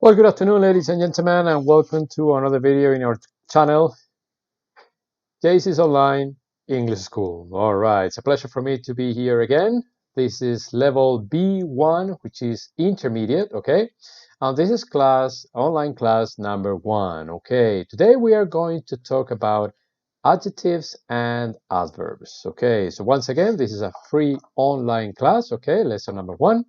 Well, good afternoon, ladies and gentlemen, and welcome to another video in our channel, JC's Online English School. All right, it's a pleasure for me to be here again. This is level B1, which is intermediate, okay? And this is online class number 1, okay? Today we are going to talk about adjectives and adverbs, okay? So once again, this is a free online class, okay? Lesson number 1.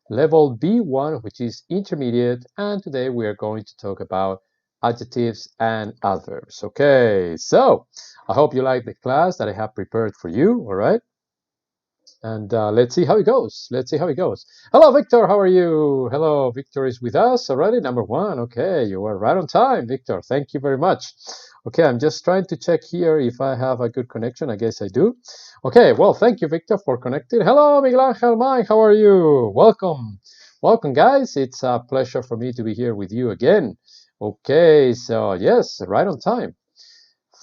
Level B1, which is intermediate, and today we are going to talk about adjectives and adverbs. Okay, so I hope you like the class that I have prepared for you, all right? And let's see how it goes. Let's see how it goes. Hello, Victor. How are you? Hello, Victor is with us already. Number 1. Okay, you are right on time, Victor. Thank you very much. Okay, I'm just trying to check here if I have a good connection. I guess I do. Okay, well, thank you, Victor, for connecting. Hello, Miguel Angel Mike. How are you? Welcome. Welcome, guys. It's a pleasure for me to be here with you again. Okay, so yes, right on time.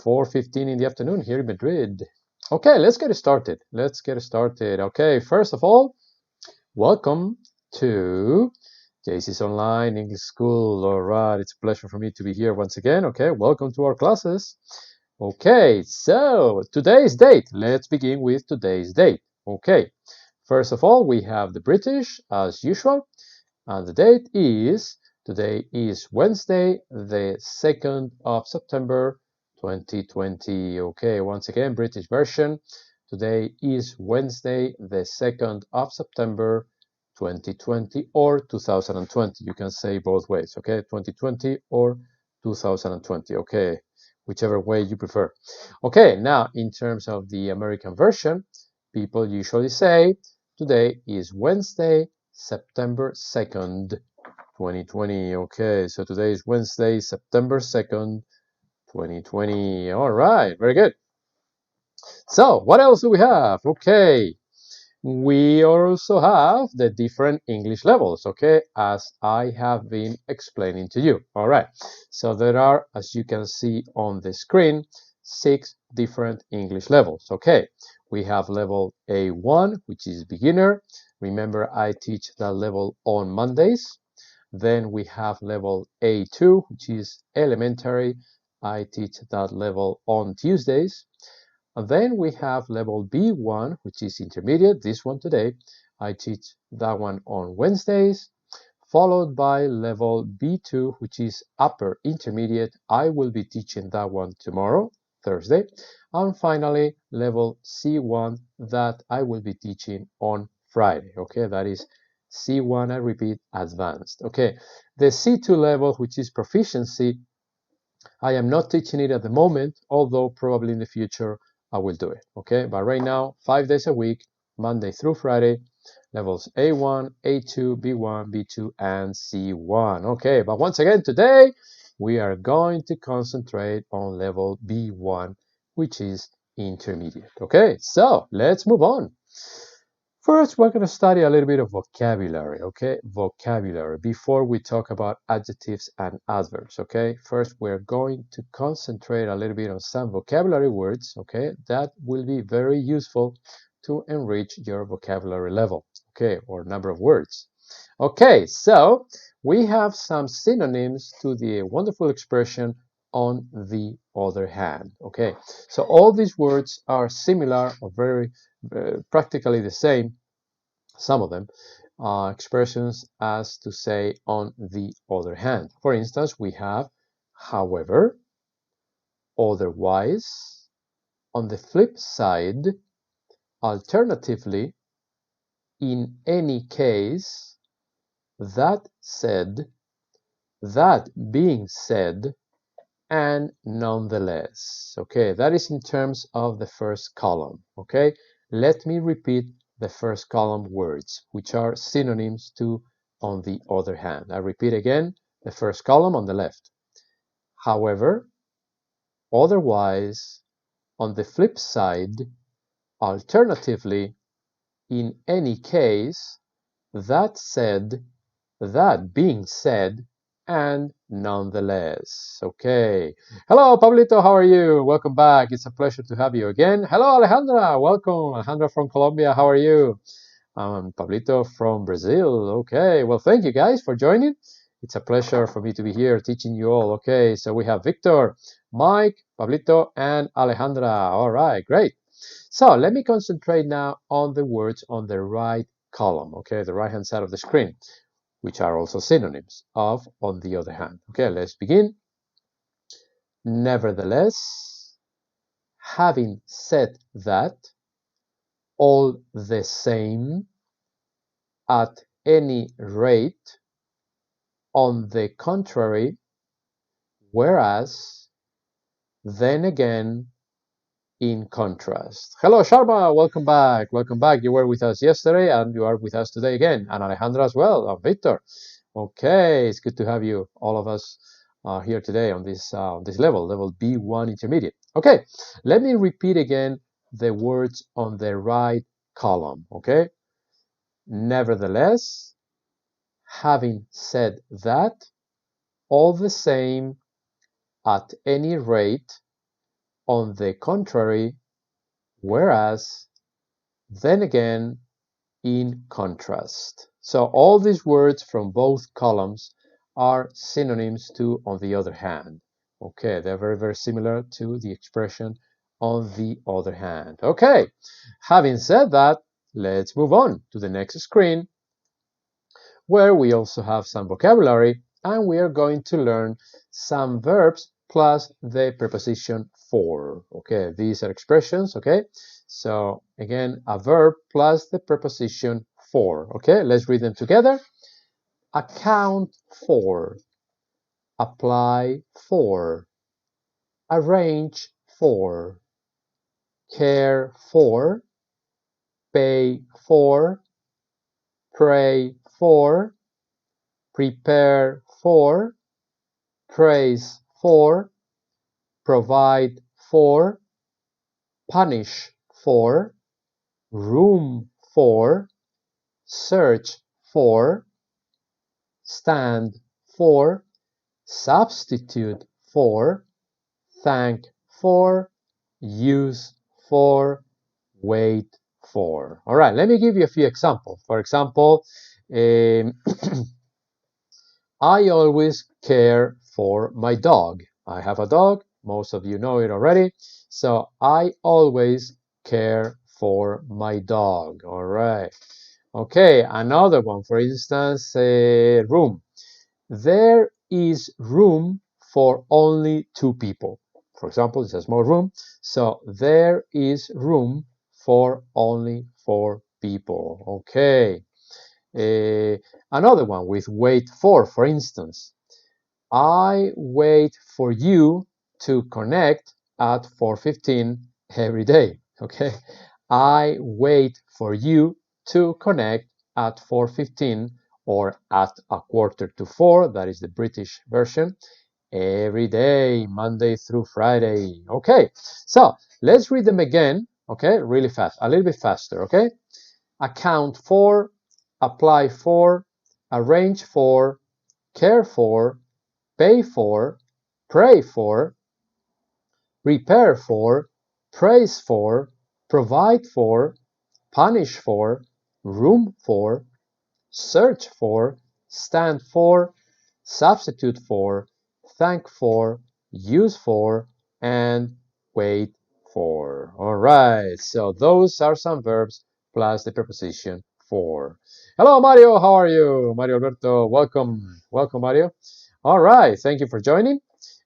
4:15 in the afternoon here in Madrid. Okay, let's get started. Let's get started. Okay, first of all, welcome to JC's Online English School. All right, it's a pleasure for me to be here once again. Okay, welcome to our classes. Okay, so today's date. Let's begin with today's date. Okay, first of all, we have the British as usual, and the date is, today is Wednesday, the 2nd of September, 2020. Okay, once again, British version. Today is Wednesday, the 2nd of September, 2020 or 2020. You can say both ways, okay? 2020 or 2020, okay? Whichever way you prefer. Okay, now in terms of the American version, people usually say today is Wednesday, September 2nd, 2020. Okay, so today is Wednesday, September 2nd, 2020. All right, very good. So what else do we have? Okay, we also have the different English levels, okay, as I have been explaining to you. All right, so there are, as you can see on the screen, 6 different English levels, okay. We have level A1, which is beginner. Remember, I teach that level on Mondays. Then we have level A2, which is elementary. I teach that level on Tuesdays. And then we have level B1, which is intermediate, this one today. I teach that one on Wednesdays, followed by level B2, which is upper intermediate. I will be teaching that one tomorrow, Thursday. And finally, level C1 that I will be teaching on Friday. Okay, that is C1, I repeat, advanced. Okay, the C2 level, which is proficiency, I am not teaching it at the moment, although probably in the future I will do it. Okay, but right now, 5 days a week, Monday through Friday, levels A1, A2, B1, B2, and C1. Okay, but once again, today we are going to concentrate on level B1, which is intermediate. Okay, so let's move on. First, we're going to study a little bit of vocabulary, okay? Vocabulary, before we talk about adjectives and adverbs, okay? First, we're going to concentrate a little bit on some vocabulary words, okay? That will be very useful to enrich your vocabulary level, okay? Or number of words. Okay, so we have some synonyms to the wonderful expression on the other hand, okay? So all these words are similar or very practically the same, some of them, expressions as to say on the other hand. For instance, we have however, otherwise, on the flip side, alternatively, in any case, that said, that being said, and nonetheless. Okay, that is in terms of the first column. Okay, let me repeat the first column words, which are synonyms to on the other hand. I repeat again, the first column on the left. However, otherwise, on the flip side, alternatively, in any case, that said, that being said, and nonetheless. Okay. Hello, Pablito. How are you? Welcome back. It's a pleasure to have you again. Hello, Alejandra. Welcome. Alejandra from Colombia. How are you? Pablito from Brazil. Okay. Well, thank you guys for joining. It's a pleasure for me to be here teaching you all. Okay, so we have Victor, Mike, Pablito, and Alejandra. All right, great. So let me concentrate now on the words on the right column, okay, the right-hand side of the screen, which are also synonyms of on the other hand. Okay, let's begin. Nevertheless, having said that, all the same, at any rate, on the contrary, whereas, then again, in contrast. Hello, Sharma. Welcome back. Welcome back. You were with us yesterday and you are with us today again. And Alejandra as well, and Victor. Okay, it's good to have you, all of us, here today on this level B1 intermediate. Okay, let me repeat again the words on the right column. Okay, nevertheless, having said that, all the same, at any rate, on the contrary, whereas, then again, in contrast. So all these words from both columns are synonyms to on the other hand. Okay, they're very, very similar to the expression on the other hand. Okay, having said that, let's move on to the next screen, where we also have some vocabulary, and we are going to learn some verbs plus the preposition for. Okay, these are expressions. Okay, so again, a verb plus the preposition for. Okay, let's read them together. Account for, apply for, arrange for, care for, pay for, pray for, prepare for, praise for, provide for, punish for, room for, search for, stand for, substitute for, thank for, use for, wait for. All right, let me give you a few examples. For example, I always care for my dog. I have a dog. Most of you know it already. So I always care for my dog. All right. Okay, another one, for instance, room. There is room for only 2 people. For example, it's a small room. So there is room for only 4 people. Okay. Another one with wait for instance. I wait for you to connect at 4:15 every day. Okay, I wait for you to connect at 4:15 or at 4:45. That is the British version. Every day, Monday through Friday. Okay, so let's read them again. Okay, really fast, a little bit faster. Okay, account for, apply for, arrange for, care for, pay for, pray for, prepare for, praise for, provide for, punish for, room for, search for, stand for, substitute for, thank for, use for, and wait for. All right, so those are some verbs plus the preposition for. Hello, Mario. How are you? Mario Alberto, welcome. Welcome, Mario. All right, thank you for joining.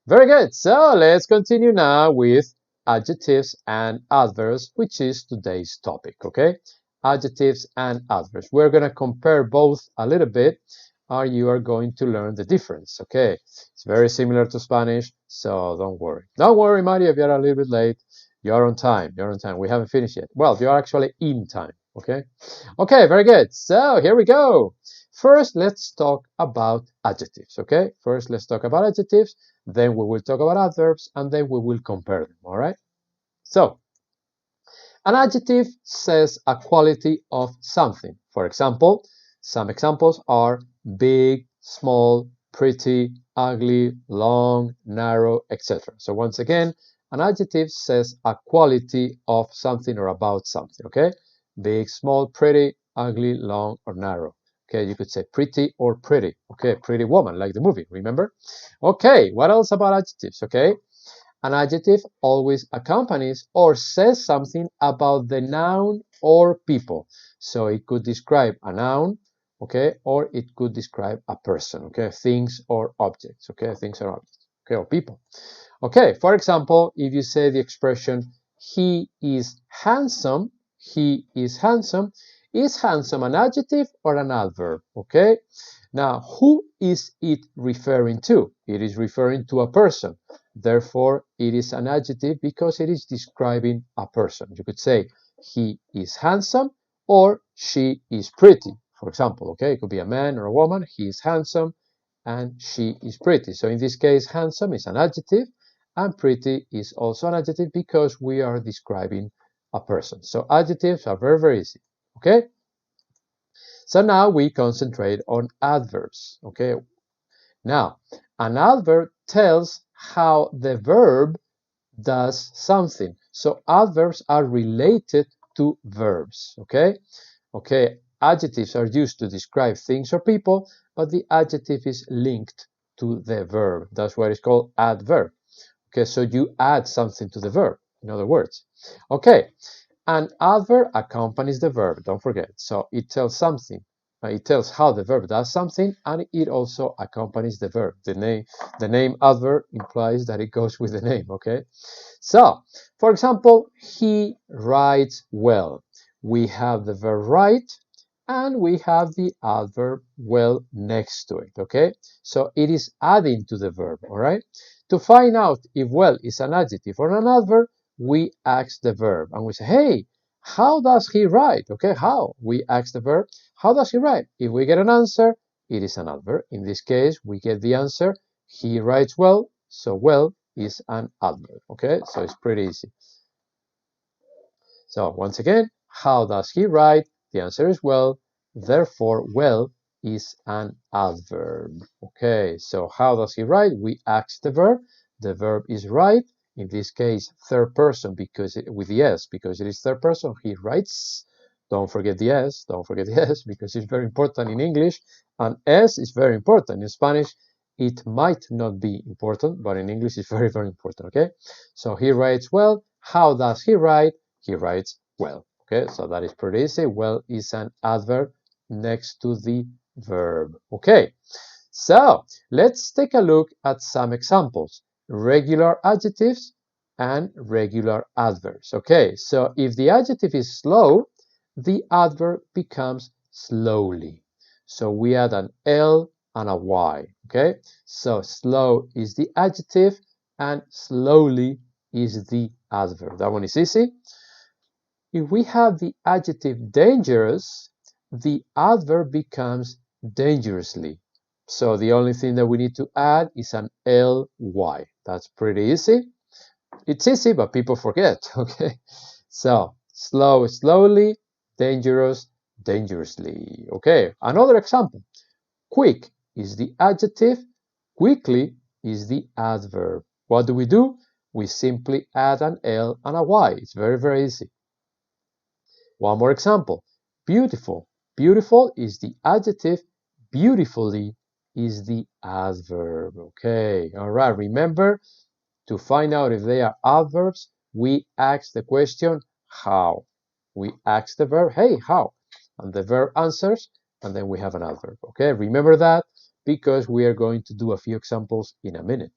Very good. So let's continue now with adjectives and adverbs, which is today's topic, okay? Adjectives and adverbs. We're going to compare both a little bit, or you are going to learn the difference, okay? It's very similar to Spanish, so don't worry. Don't worry, Mario, if you're a little bit late. You're on time. You're on time. We haven't finished yet. Well, you're actually in time, okay? Okay, very good. So here we go. First, let's talk about adjectives, okay? First, let's talk about adjectives. Then we will talk about adverbs, and then we will compare them, all right? So, an adjective says a quality of something. For example, some examples are big, small, pretty, ugly, long, narrow, etc. So once again, an adjective says a quality of something or about something, okay? Big, small, pretty, ugly, long, or narrow. Okay, you could say pretty or pretty. Okay, pretty woman, like the movie, remember? Okay, what else about adjectives? Okay, an adjective always accompanies or says something about the noun or people. So it could describe a noun, okay, or it could describe a person, okay, things or objects, okay, things or objects, okay, or people. Okay, for example, if you say the expression he is handsome, is handsome an adjective or an adverb? Okay, now who is it referring to? It is referring to a person. Therefore, it is an adjective because it is describing a person. You could say he is handsome or she is pretty, for example. Okay, it could be a man or a woman. He is handsome and she is pretty. So in this case, handsome is an adjective and pretty is also an adjective because we are describing a person. So adjectives are very, very easy. Okay? So now we concentrate on adverbs. Okay? Now, an adverb tells how the verb does something. So adverbs are related to verbs. Okay? Okay, adjectives are used to describe things or people, but the adjective is linked to the verb. That's why it's called adverb. Okay, so you add something to the verb, in other words. Okay, an adverb accompanies the verb, don't forget. So it tells something. It tells how the verb does something, and it also accompanies the verb. The name adverb implies that it goes with the name, okay? So, for example, he writes well. We have the verb write, and we have the adverb well next to it, okay? So it is adding to the verb, all right? To find out if well is an adjective or an adverb, we ask the verb and we say, hey, how does he write? Okay, how? We ask the verb, how does he write? If we get an answer, it is an adverb. In this case, we get the answer, he writes well, so well is an adverb, okay? So it's pretty easy. So once again, how does he write? The answer is well, therefore well is an adverb. Okay, so how does he write? We ask the verb is write, in this case third person because with the s, because it is third person, he writes. Don't forget the s, because it's very important in English, and s is very important. In Spanish it might not be important, but in English it's very, very important, okay? So he writes well. How does he write? He writes well. Okay, so that is pretty easy. Well is an adverb next to the verb. Okay, so let's take a look at some examples. Regular adjectives and regular adverbs. Okay, so if the adjective is slow, the adverb becomes slowly. So we add an L and a Y. Okay, so slow is the adjective and slowly is the adverb. That one is easy. If we have the adjective dangerous, the adverb becomes dangerously. So the only thing that we need to add is an ly. That's pretty easy. It's easy, but people forget, okay? So slow, slowly, dangerous, dangerously. Okay, another example. Quick is the adjective, quickly is the adverb. What do? We simply add an L and a Y. It's very, very easy. One more example. Beautiful. Beautiful is the adjective. Beautifully is the adverb. Okay, all right. Remember, to find out if they are adverbs, we ask the question, how? We ask the verb, hey, how? And the verb answers, and then we have an adverb. Okay, remember that because we are going to do a few examples in a minute.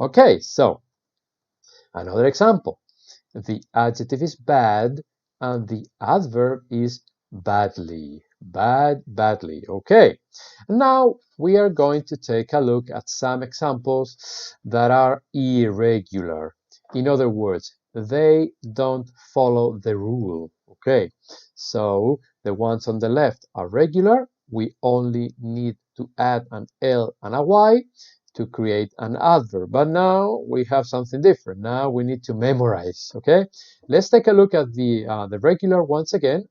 Okay, so another example. The adjective is bad and the adverb is badly. Badly. Okay. Now we are going to take a look at some examples that are irregular. In other words, they don't follow the rule. Okay. So the ones on the left are regular. We only need to add an L and a Y to create an adverb. But now we have something different. Now we need to memorize, okay? Let's take a look at the regular ones again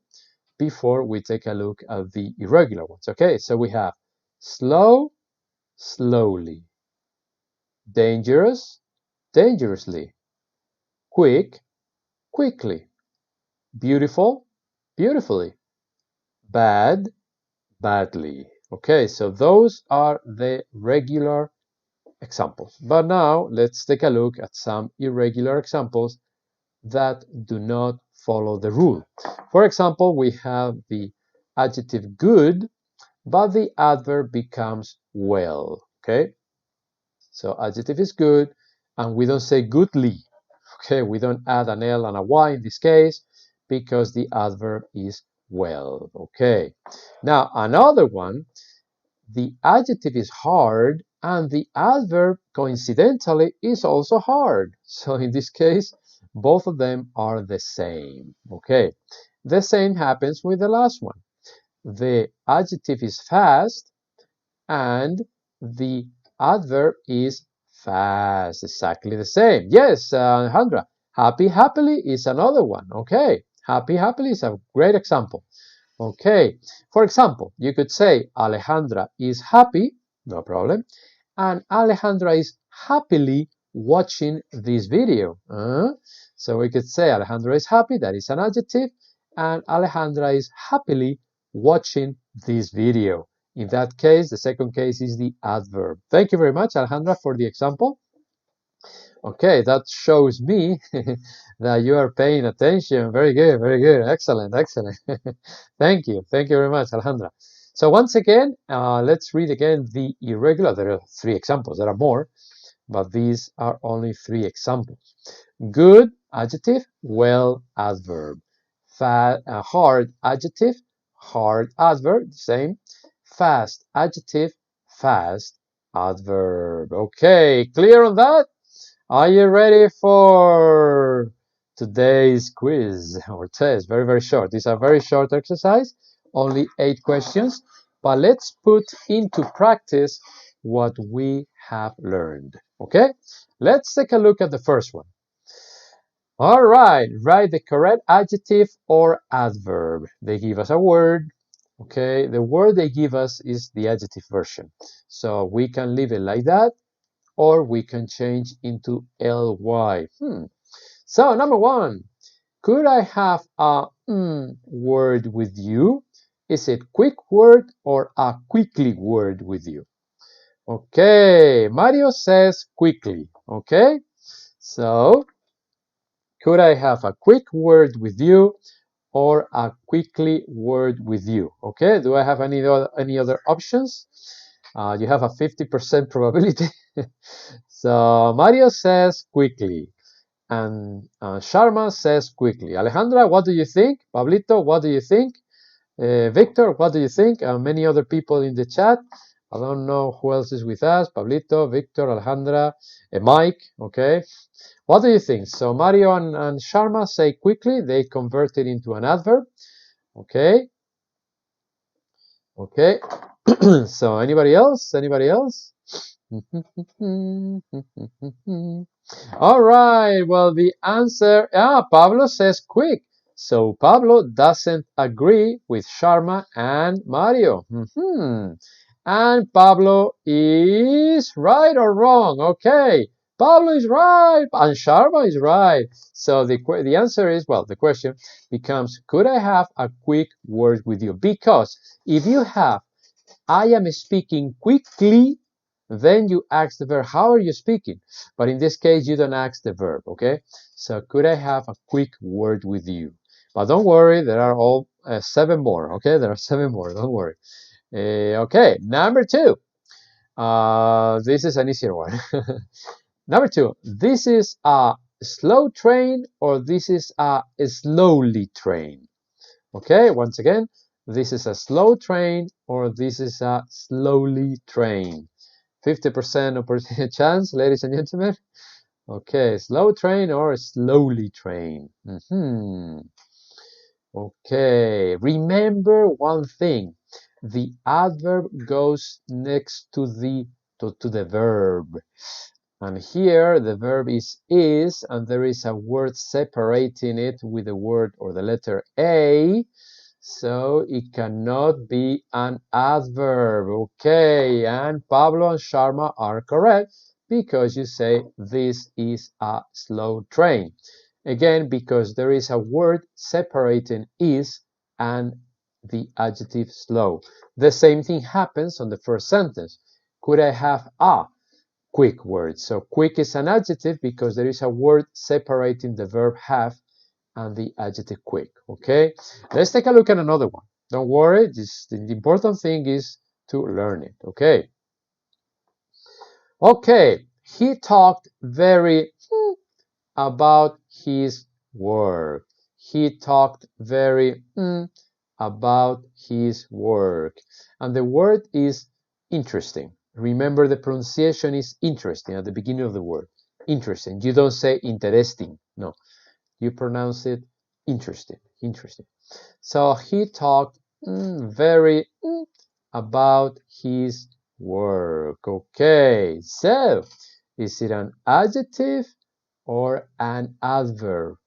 before we take a look at the irregular ones, okay? So we have slow, slowly, dangerous, dangerously, quick, quickly, beautiful, beautifully, bad, badly. Okay, so those are the regular examples. But now let's take a look at some irregular examples that do not follow the rule. For example, we have the adjective good, but the adverb becomes well. Okay, so adjective is good, and we don't say goodly. Okay, we don't add an L and a Y in this case because the adverb is well. Okay, now another one, the adjective is hard and the adverb coincidentally is also hard. So in this case, both of them are the same. Okay, the same happens with the last one. The adjective is fast and the adverb is fast. Exactly the same. Yes, Alejandra, happy, happily is another one. Okay, happy, happily is a great example. Okay, for example, you could say Alejandra is happy, no problem, and Alejandra is happily watching this video. So we could say Alejandra is happy, that is an adjective, and Alejandra is happily watching this video. In that case, the second case is the adverb. Thank you very much, Alejandra, for the example. Okay, that shows me that you are paying attention. Very good, excellent, excellent. Thank you very much, Alejandra. So once again, let's read again the irregular. There are 3 examples, there are more, but these are only 3 examples. Good, adjective, well, adverb. Hard, adjective, hard, adverb, same. Fast, adjective, fast, adverb. Okay, clear on that? Are you ready for today's quiz or test? Very short. These are very short exercise, only 8 questions, but let's put into practice what we have learned. Okay, let's take a look at the first one. All right, write the correct adjective or adverb. They give us a word. Okay, the word they give us is the adjective version, so we can leave it like that, or we can change into ly. So number 1, could I have a word with you? Is it quick word or a quickly word with you? Okay, Mario says quickly. Okay, so could I have a quick word with you or a quickly word with you? Okay, do I have any other options? You have a 50% probability. So Mario says quickly, and Sharma says quickly. Alejandra, what do you think? Pablito, what do you think? Victor, what do you think? Many other people in the chat. I don't know who else is with us. Pablito, Victor, Alejandra, Mike. Okay, what do you think? So Mario and Sharma say quickly. They convert it into an adverb. Okay. Okay. So anybody else? Anybody else? All right, well, the answer, Pablo says quick. So Pablo doesn't agree with Sharma and Mario. And Pablo is right or wrong? Okay, Pablo is right and Sharma is right. So the answer is, well, the question becomes, could I have a quick word with you? Because if you have, I am speaking quickly, then you ask the verb, how are you speaking? But in this case, you don't ask the verb, okay? So could I have a quick word with you? But don't worry, there are all 7 more, okay? There are 7 more, don't worry. Okay, number 2. This is an easier one. Number 2, this is a slow train or this is a slowly train? Okay, once again, this is a slow train or this is a slowly train? 50% chance, ladies and gentlemen. Okay, slow train or slowly train? Okay, remember one thing. The adverb goes next to the verb. And here the verb is, and there is a word separating it with the word or the letter A. So it cannot be an adverb. Okay, and Pablo and Sharma are correct because you say this is a slow train. Again, because there is a word separating is and the adjective slow. The same thing happens on the first sentence. Could I have a quick word? So quick is an adjective because there is a word separating the verb have and the adjective quick. Okay, let's take a look at another one. Don't worry, the important thing is to learn it. Okay, he talked very about his work. He talked very about his work. And the word is interesting. Remember, the pronunciation is interesting at the beginning of the word. Interesting. You don't say interesting. No, you pronounce it interesting. Interesting. So he talked very about his work. Okay, so is it an adjective or an adverb?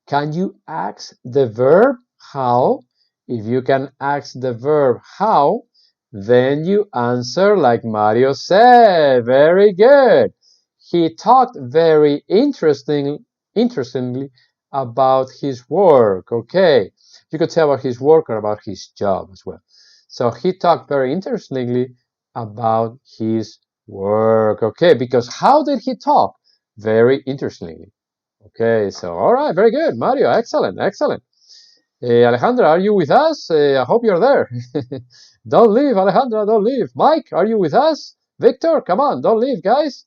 Can you ask the verb how? If you can ask the verb how, then you answer like Mario said. Very good. He talked very interestingly about his work. Okay, you could say about his work or about his job as well. So he talked very interestingly about his work. Okay, because how did he talk? Very interestingly. Okay, so all right, very good, Mario. Excellent, excellent. Alejandra, are you with us? I hope you're there. Don't leave, Alejandra, don't leave. Mike, are you with us? Victor, come on, don't leave, guys.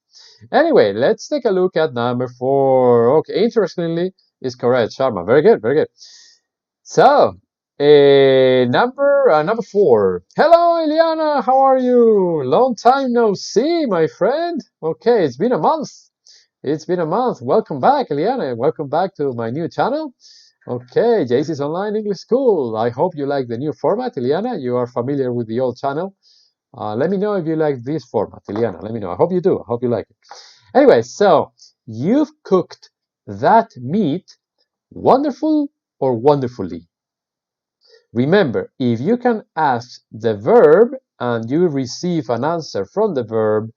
Anyway, let's take a look at number 4. Okay, interestingly is correct, Sharma. Very good, very good. So, number 4. Hello, Ileana, how are you? Long time no see, my friend. Okay, it's been a month. It's been a month. Welcome back, Ileana. Welcome back to my new channel. Okay, JC's Online English School. I hope you like the new format, Ileana. You are familiar with the old channel. Let me know if you like this format, Ileana. Let me know. I hope you do. I hope you like it. Anyway, so you've cooked that meat wonderful or wonderfully. Remember, if you can ask the verb and you receive an answer from the verb,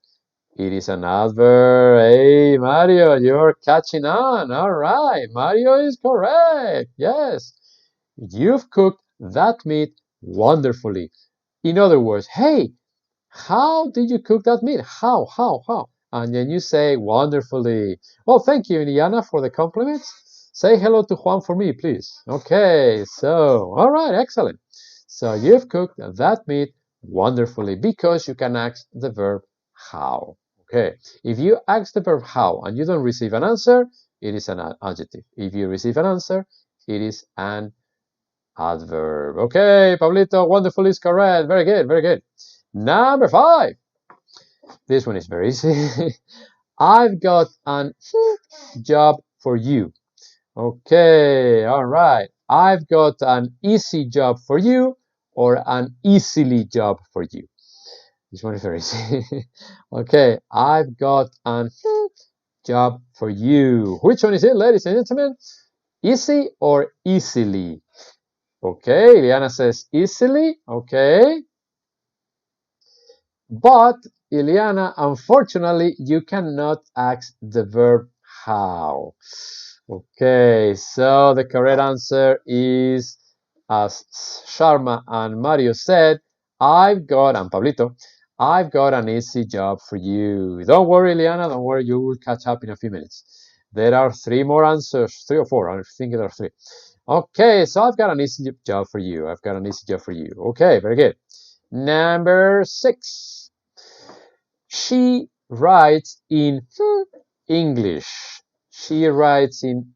it is an adverb. Hey, Mario, you're catching on. All right, Mario is correct. Yes, you've cooked that meat wonderfully. In other words, hey, how did you cook that meat? How? And then you say wonderfully. Well, thank you, Iliana, for the compliments. Say hello to Juan for me, please. Okay, so, all right, excellent. So you've cooked that meat wonderfully because you can ask the verb how. Okay, if you ask the verb how and you don't receive an answer, it is an adjective. If you receive an answer, it is an adverb. Okay, Pablito, wonderful is correct. Very good, very good. Number 5. This one is very easy. I've got an job for you. Okay, all right. I've got an easy job for you or an easily job for you. This one is very easy. Okay, I've got an job for you. Which one is it, ladies and gentlemen? Easy or easily? Okay, Ileana says easily. Okay. But, Ileana, unfortunately, you cannot ask the verb how. Okay, so the correct answer is, as Sharma and Mario said, and Pablito, I've got an easy job for you. Don't worry, Ileana, don't worry, you will catch up in a few minutes. There are 3 more answers, 3 or 4, I think there are 3. Okay, so I've got an easy job for you. I've got an easy job for you. Okay, very good. Number 6. She writes in English. She writes in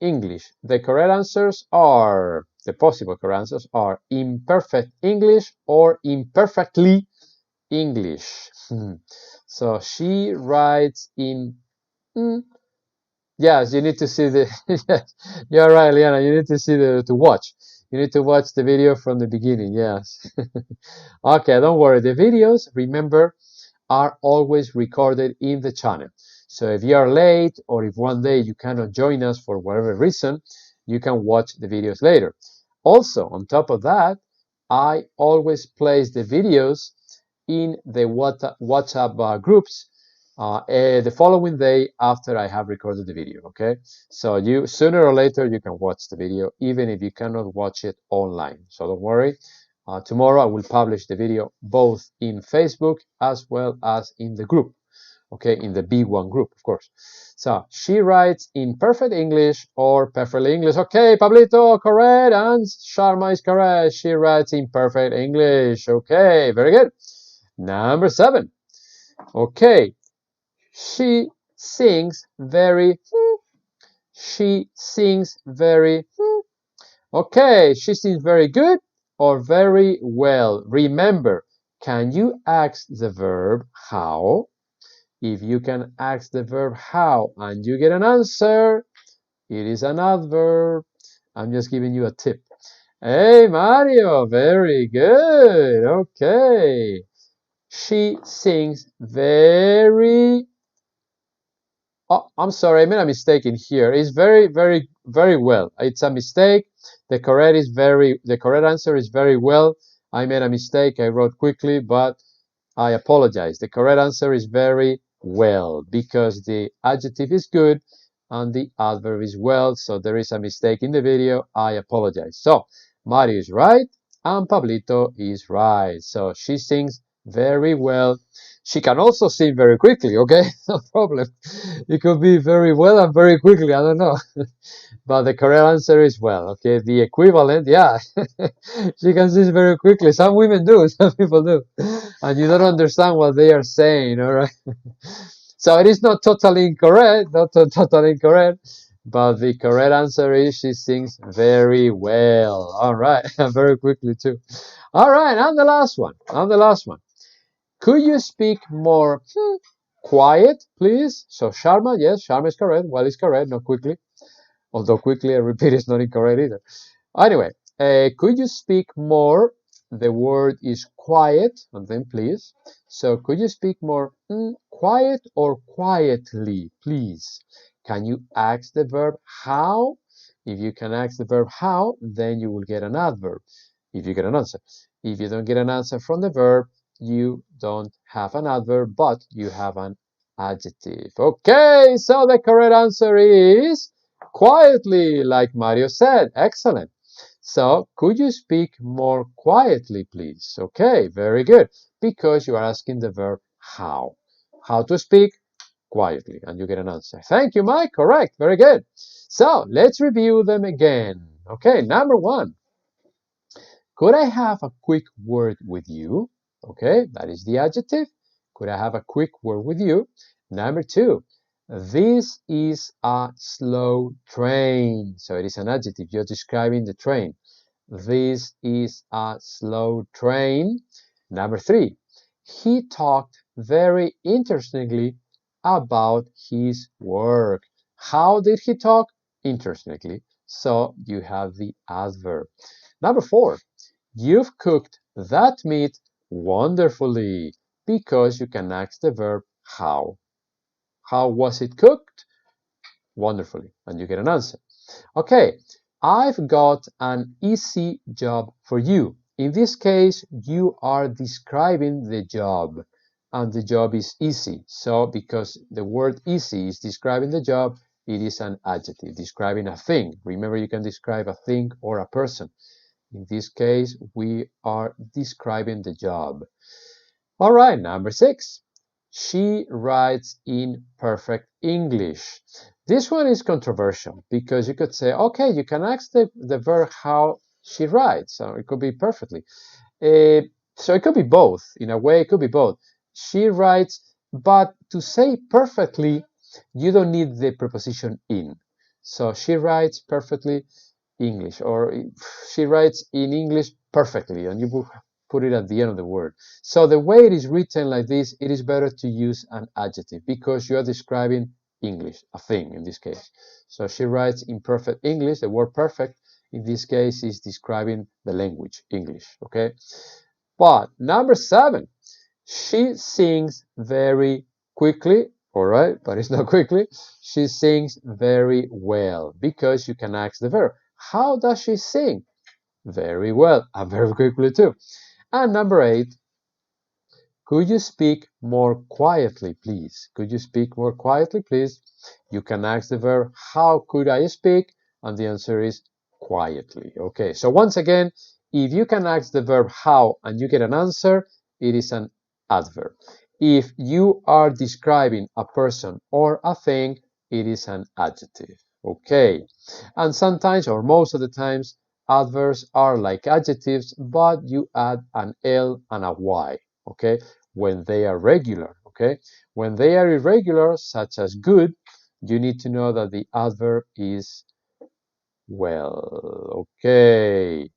English. The correct answers are, the possible correct answers are imperfect English or imperfectly English. So she writes in yes, you need to see the yes, you're right, Liana. You need to see to watch. You need to watch the video from the beginning. Yes. Okay, don't worry. The videos, remember, are always recorded in the channel. So if you are late or if one day you cannot join us for whatever reason, you can watch the videos later. Also, on top of that, I always place the videos in the WhatsApp groups the following day after I have recorded the video, okay? So you sooner or later you can watch the video, even if you cannot watch it online. So don't worry. Tomorrow I will publish the video both in Facebook as well as in the group, okay, in the B1 group, of course. So she writes in perfect English or perfectly English. Okay, Pablito, correct, and Sharma is correct. She writes in perfect English. Okay, very good. Number 7. Okay, she sings very. She sings very. Okay, she sings very good or very well. Remember, can you ask the verb how? If you can ask the verb how and you get an answer, it is an adverb. I'm just giving you a tip. Hey, Mario, very good. Okay. She sings very... Oh, I'm sorry, I made a mistake in here. It's very well. It's a mistake. The correct answer is very well. I made a mistake. I wrote quickly, but I apologize. The correct answer is very well because the adjective is good and the adverb is well. So there is a mistake in the video. I apologize. So Mario is right and Pablito is right. So she sings very well. She can also sing very quickly, okay? No problem. It could be very well and very quickly. I don't know. But the correct answer is well, okay? The equivalent, yeah. She can sing very quickly. Some women do, some people do. And you don't understand what they are saying, all right? So it is not totally incorrect, but the correct answer is she sings very well. All right, very quickly too. All right, and the last one. Could you speak more quiet, please? So Sharma, yes, Sharma is correct. Well is correct, not quickly. Although quickly, I repeat, is not incorrect either. Anyway, could you speak more? The word is quiet, and then please. So could you speak more quiet or quietly, please? Can you ask the verb how? If you can ask the verb how, then you will get an adverb if you get an answer. If you don't get an answer from the verb, you don't have an adverb, but you have an adjective. Okay, so the correct answer is quietly, like Mario said. Excellent. So, could you speak more quietly, please? Okay, very good. Because you are asking the verb how. How to speak quietly, and you get an answer. Thank you, Mike. Correct. Very good. So, let's review them again. Okay, number 1. Could I have a quick word with you? Okay, that is the adjective. Could I have a quick word with you? Number 2. This is a slow train. So it is an adjective. You're describing the train. This is a slow train. Number 3. He talked very interestingly about his work. How did he talk? Interestingly. So you have the adverb. Number 4. You've cooked that meat wonderfully, because you can ask the verb how. How was it cooked? Wonderfully, and you get an answer. Okay, I've got an easy job for you. In this case, you are describing the job, and the job is easy. So because the word easy is describing the job, it is an adjective describing a thing. Remember, you can describe a thing or a person. In this case, we are describing the job. All right, number 6. She writes in perfect English. This one is controversial because you could say, okay, you can ask the verb how she writes. So it could be perfectly. So it could be both. In a way, it could be both. She writes, but to say perfectly, you don't need the preposition in. So she writes perfectly English, or she writes in English perfectly, and you put it at the end of the word. So the way it is written like this, it is better to use an adjective because you are describing English, a thing in this case. So she writes in perfect English. The word perfect in this case is describing the language, English, okay? But number 7, she sings very quickly, all right, but it's not quickly. She sings very well because you can ask the verb. How does she sing? Very well, and very quickly too. And number 8, Could you speak more quietly, please? Could you speak more quietly, please? You can ask the verb, how could I speak? And the answer is quietly. Okay, so once again, if you can ask the verb how and you get an answer, it is an adverb. If you are describing a person or a thing, it is an adjective. Okay, and sometimes or most of the times, adverbs are like adjectives, but you add an L and a Y. Okay, when they are regular. Okay, when they are irregular, such as good, you need to know that the adverb is well. Okay.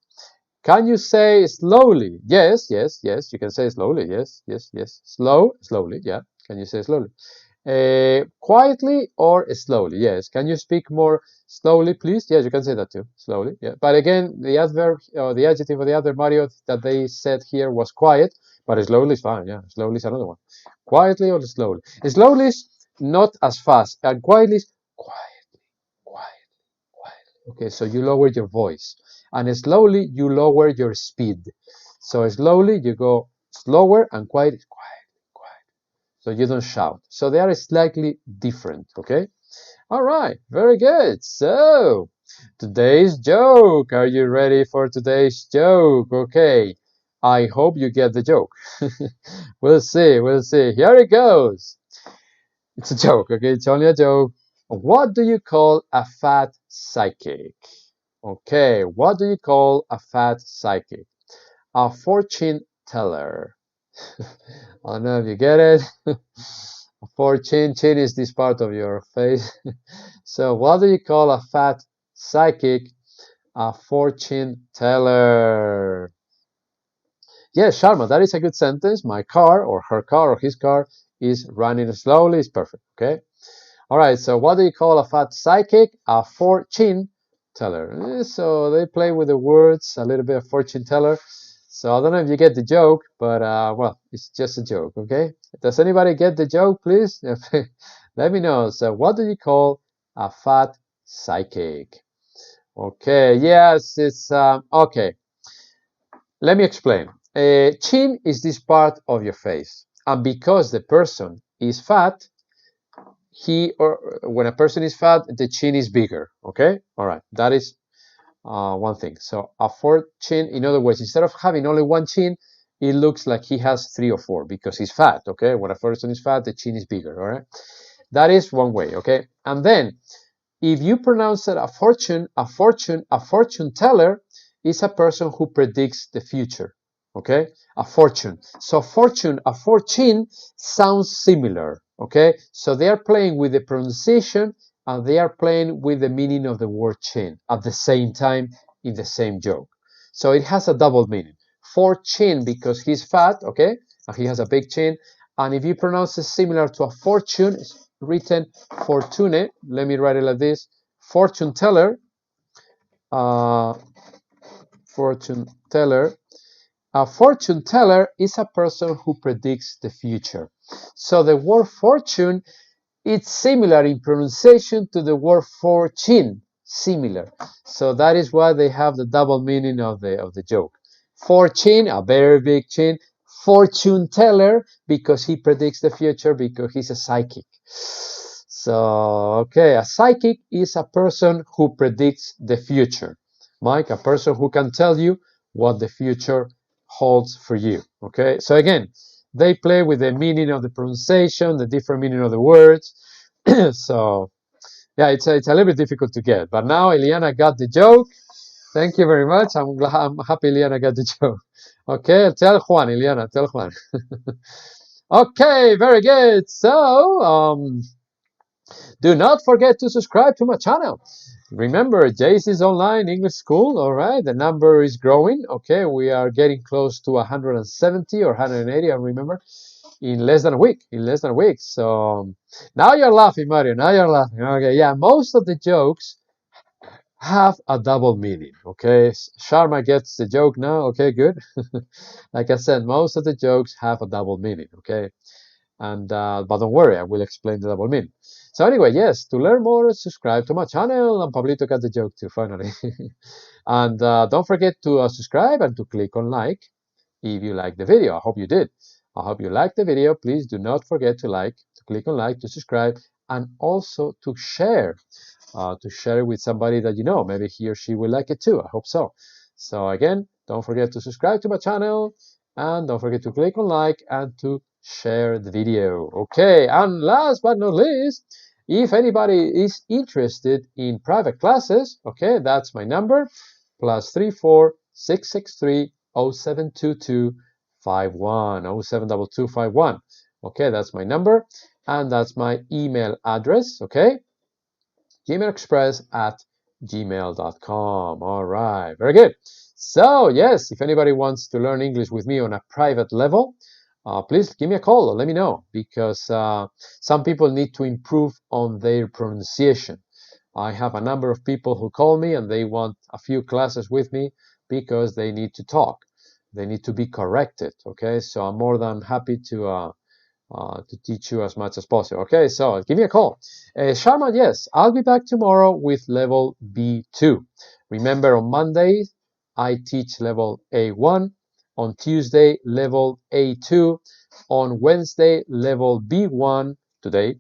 Can you say slowly? Yes, yes, yes. You can say slowly. Yes, yes, yes. Slow, slowly. Yeah. Can you say slowly? Quietly or slowly? Yes. Can you speak more slowly, please? Yes, you can say that too. Slowly. Yeah. But again, the adverb or the adjective or the other Mario that they said here was quiet, but slowly is fine. Yeah. Slowly is another one. Quietly or slowly? Slowly is not as fast, and quietly is quietly, quietly, quietly. Okay. So you lower your voice, and slowly you lower your speed. So slowly you go slower, and quiet is quiet. So you don't shout. So they are slightly different, okay? All right, very good. So today's joke. Are you ready for today's joke? Okay, I hope you get the joke. We'll see, we'll see. Here it goes. It's a joke, okay? It's only a joke. What do you call a fat psychic? Okay, what do you call a fat psychic? A fortune teller. I don't know if you get it. For chin is this part of your face. So what do you call a fat psychic? A fortune teller. Yes, Sharma, that is a good sentence. My car or her car or his car is running slowly. It's perfect, okay? All right, so what do you call a fat psychic? A fortune teller. So they play with the words, a little bit of fortune teller. So I don't know if you get the joke, but well, it's just a joke, okay? Does anybody get the joke, please? Let me know. So what do you call a fat psychic? Okay, yes, it's okay. Let me explain. Chin is this part of your face, and because the person is fat, when a person is fat, the chin is bigger. Okay, all right, that is one thing. So a four chin, in other words, instead of having only one chin, it looks like he has 3 or 4 because he's fat. Okay, when a person is fat, the chin is bigger. All right, that is one way. Okay, and then if you pronounce it a fortune teller is a person who predicts the future. Okay, a fortune. So a fortune sounds similar. Okay, so they are playing with the pronunciation and they are playing with the meaning of the word chin at the same time in the same joke. So it has a double meaning. Fortune because he's fat, okay, and he has a big chin. And if you pronounce it similar to a fortune, it's written fortune. Let me write it like this: fortune teller. Fortune teller. A fortune teller is a person who predicts the future. So the word fortune, it's similar in pronunciation to the word fortune, similar. So that is why they have the double meaning of the joke. Fortune, a very big chin. Fortune teller, because he predicts the future, because he's a psychic. So, okay, a psychic is a person who predicts the future. Mike, a person who can tell you what the future holds for you. Okay, so again, they play with the meaning of the pronunciation, the different meaning of the words. So yeah, it's a little bit difficult to get, but now Eliana got the joke. Thank you very much. I'm happy Eliana got the joke. Okay, tell Juan, Eliana, tell Juan. Okay, very good. So do not forget to subscribe to my channel. Remember, JC's Online English School, all right? The number is growing, okay? We are getting close to 170 or 180, I remember, in less than a week, So now you're laughing, Mario, now you're laughing. Okay, yeah, most of the jokes have a double meaning, okay? Sharma gets the joke now, okay, good. Like I said, most of the jokes have a double meaning, okay? And but don't worry, I will explain the double meaning. So anyway, yes, to learn more, subscribe to my channel, and Pablito got the joke too, finally. And don't forget to subscribe and to click on like. if you like the video. I hope you did. I hope you liked the video. Please do not forget to click on like, to subscribe, and also to share it with somebody that you know. Maybe he or she will like it too. I hope so. So again, don't forget to subscribe to my channel, and don't forget to click on like and to share the video. Okay, and last but not least, if anybody is interested in private classes, okay, that's my number, +34 663 0722 51 072251. Okay, that's my number, and that's my email address. Okay, gmailexpress@gmail.com. All right, very good. So yes, if anybody wants to learn English with me on a private level, please give me a call or let me know, because some people need to improve on their pronunciation. I have a number of people who call me and they want a few classes with me because they need to talk. They need to be corrected. Okay, so I'm more than happy to teach you as much as possible. Okay, so give me a call. Sharma, yes, I'll be back tomorrow with level B2. Remember, on Monday, I teach level A1. On Tuesday, level A2. On Wednesday, level B1 today.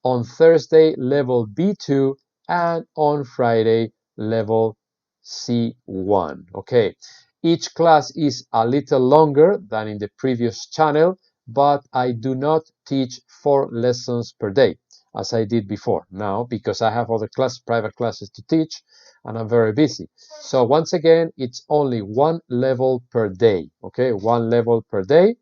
On Thursday, level B2. And on Friday, level C1. Okay, each class is a little longer than in the previous channel, but I do not teach 4 lessons per day as I did before now, because I have other private classes to teach and I'm very busy. So once again, it's only 1 level per day. Okay, 1 level per day.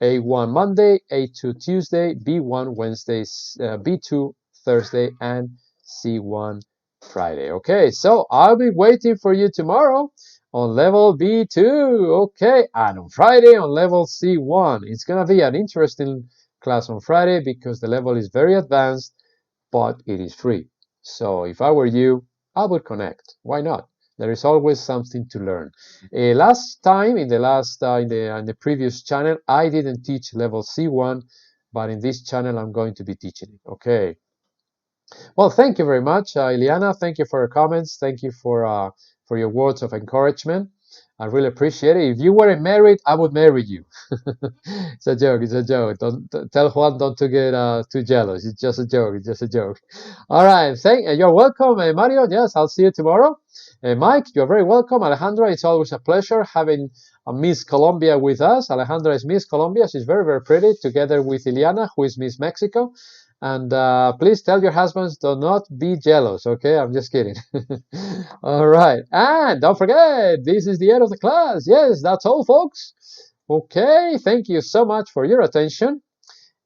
A1 Monday, A2 Tuesday, B1 Wednesday, B2 Thursday, and C1 Friday. Okay, so I'll be waiting for you tomorrow on level B2. Okay, and on Friday on level C1. It's gonna be an interesting class on Friday because the level is very advanced, but it is free. So if I were you, I would connect. Why not? There is always something to learn. Last time, in the previous channel, I didn't teach level C1, but in this channel, I'm going to be teaching it. Okay. Well, thank you very much, Ileana. Thank you for your comments. Thank you for your words of encouragement. I really appreciate it. If you weren't married, I would marry you. It's a joke. It's a joke. Don't tell Juan not to get too jealous. It's just a joke. It's just a joke. All right. You're welcome, Mario. Yes, I'll see you tomorrow. Mike, you're very welcome. Alejandra, it's always a pleasure having Miss Colombia with us. Alejandra is Miss Colombia. She's very, very pretty, together with Ileana, who is Miss Mexico. And please tell your husbands, do not be jealous, okay? I'm just kidding. All right. And don't forget, this is the end of the class. Yes, that's all, folks. Okay, thank you so much for your attention.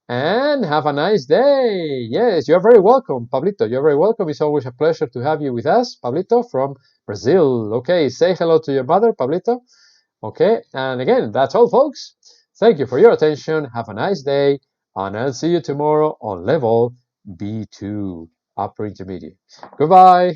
And have a nice day. Yes, you're very welcome, Pablito. You're very welcome. It's always a pleasure to have you with us, Pablito, from Brazil. Okay, say hello to your mother, Pablito. Okay, and again, that's all, folks. Thank you for your attention. Have a nice day. And I'll see you tomorrow on level B2, upper intermediate. Goodbye.